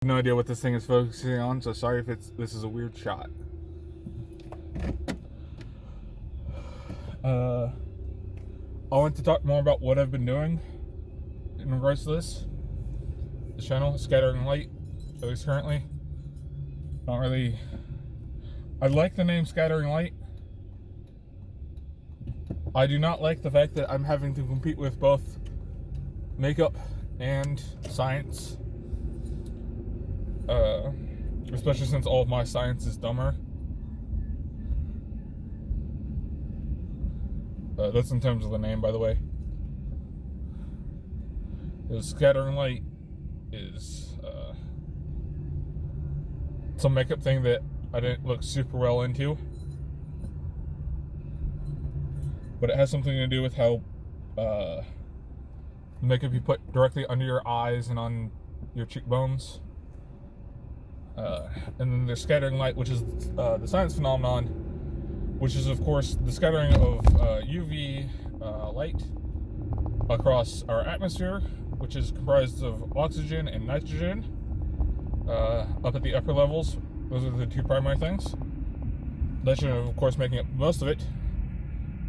No idea what this thing is focusing on, so sorry if this is a weird shot. I want to talk more about what I've been doing in regards to this channel, Scattering Light, at least currently. I like the name Scattering Light. I do not like the fact that I'm having to compete with both makeup and science. Especially since all of my science is dumber. That's in terms of the name, by the way. The Scattering Light is some makeup thing that I didn't look super well into. But it has something to do with how makeup you put directly under your eyes and on your cheekbones. And then there's scattering light, which is the science phenomenon, which is, of course, the scattering of UV light across our atmosphere, which is comprised of oxygen and nitrogen up at the upper levels. Those are the two primary things. Nitrogen, of course, making up most of it.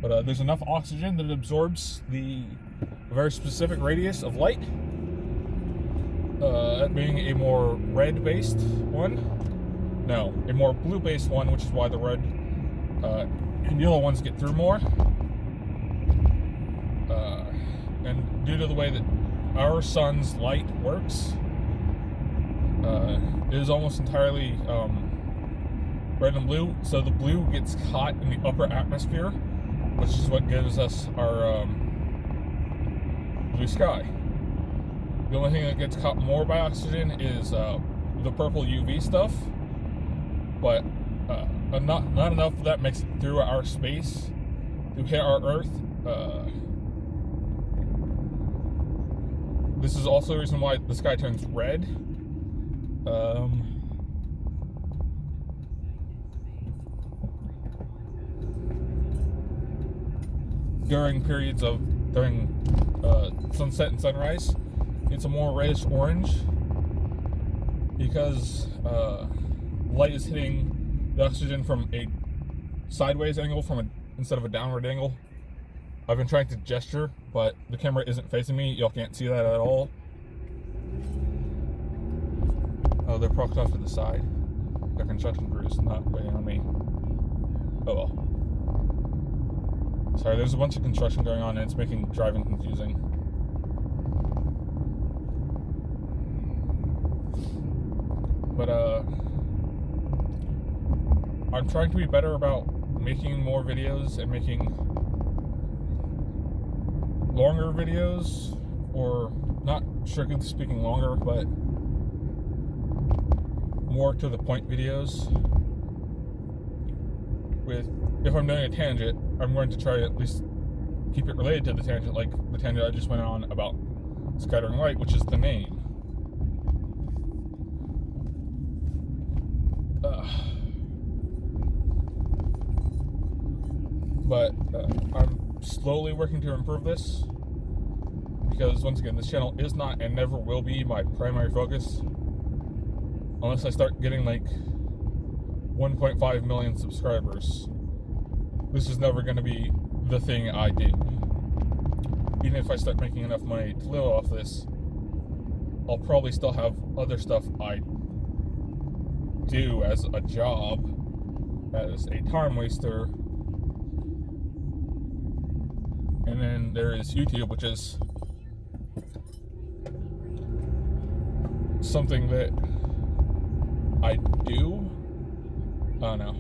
But there's enough oxygen that it absorbs the very specific radius of light. That being a more red-based one. No, a more blue-based one, which is why the red and yellow ones get through more. And due to the way that our sun's light works, it is almost entirely red and blue. So the blue gets caught in the upper atmosphere, which is what gives us our blue sky. The only thing that gets caught more by oxygen is the purple UV stuff, but not enough that makes it through our space to hit our Earth. This is also the reason why the sky turns red. During periods of sunset and sunrise, it's a more reddish orange because light is hitting the oxygen from a sideways angle instead of a downward angle. I've been trying to gesture, but the camera isn't facing me. Y'all can't see that at all. Oh, they're parked off to the side. Their construction crew is not waiting on me. Oh well. Sorry, there's a bunch of construction going on and it's making driving confusing. But I'm trying to be better about making more videos and making longer videos, or not strictly speaking longer, but more to the point videos. If I'm doing a tangent, I'm going to try to at least keep it related to the tangent, like the tangent I just went on about scattering light, which is the name. But I'm slowly working to improve this, because once again, this channel is not and never will be my primary focus unless I start getting like 1.5 million subscribers. This is never going to be the thing I do. Even if I start making enough money to live off this, I'll probably still have other stuff I do as a job, as a time waster. And then there is YouTube, which is something that I do. Oh no.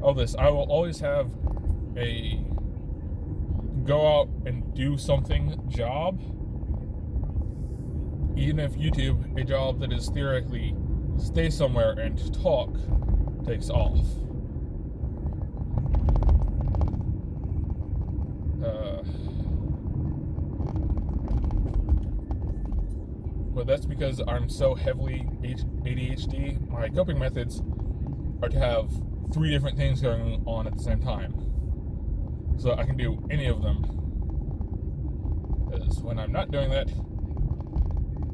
Oh, I will always have a go out and do something job. Even if YouTube, a job that is theoretically stay somewhere and talk, takes off. But that's because I'm so heavily ADHD. My coping methods are to have 3 different things going on at the same time, so I can do any of them. Because when I'm not doing that,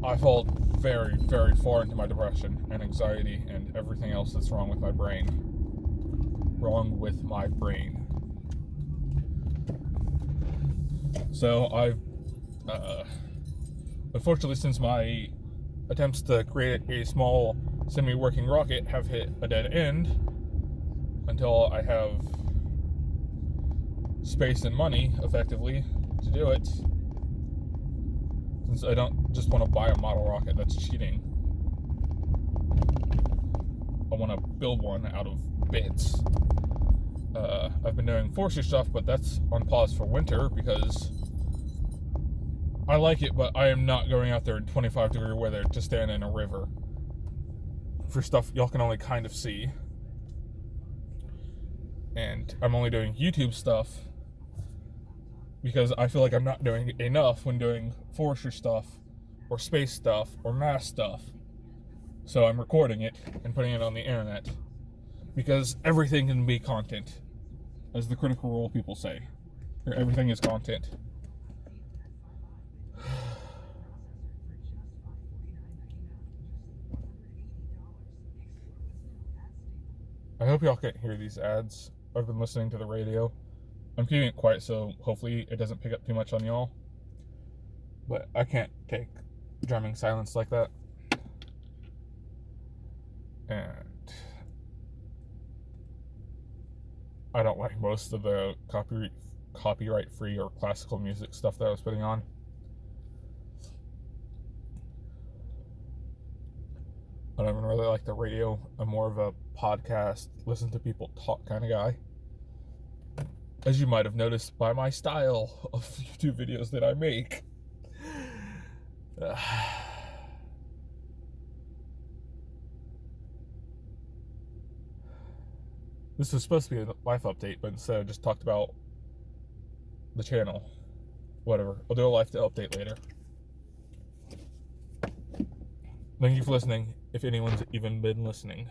I fall very, very far into my depression and anxiety and everything else that's wrong with my brain. Wrong with my brain. So I've, unfortunately, since my attempts to create a small semi-working rocket have hit a dead end until I have space and money, effectively, to do it. Since I don't just want to buy a model rocket, that's cheating. I want to build one out of bits. I've been doing forestry stuff, but that's on pause for winter because I like it, but I am not going out there in 25-degree weather to stand in a river for stuff y'all can only kind of see. And I'm only doing YouTube stuff because I feel like I'm not doing enough when doing forestry stuff or space stuff or math stuff. So I'm recording it and putting it on the internet because everything can be content, as the Critical Role people say. Or everything is content. I hope y'all can't hear these ads. I've been listening to the radio. I'm keeping it quiet so hopefully it doesn't pick up too much on y'all. But I can't take drumming silence like that. And I don't like most of the copyright-free or classical music stuff that I was putting on. I don't even really like the radio. I'm more of a podcast, listen to people talk kind of guy. As you might have noticed by my style of YouTube videos that I make. This was supposed to be a life update, but instead I just talked about the channel. Whatever. I'll do a life update later. Thank you for listening, if anyone's even been listening.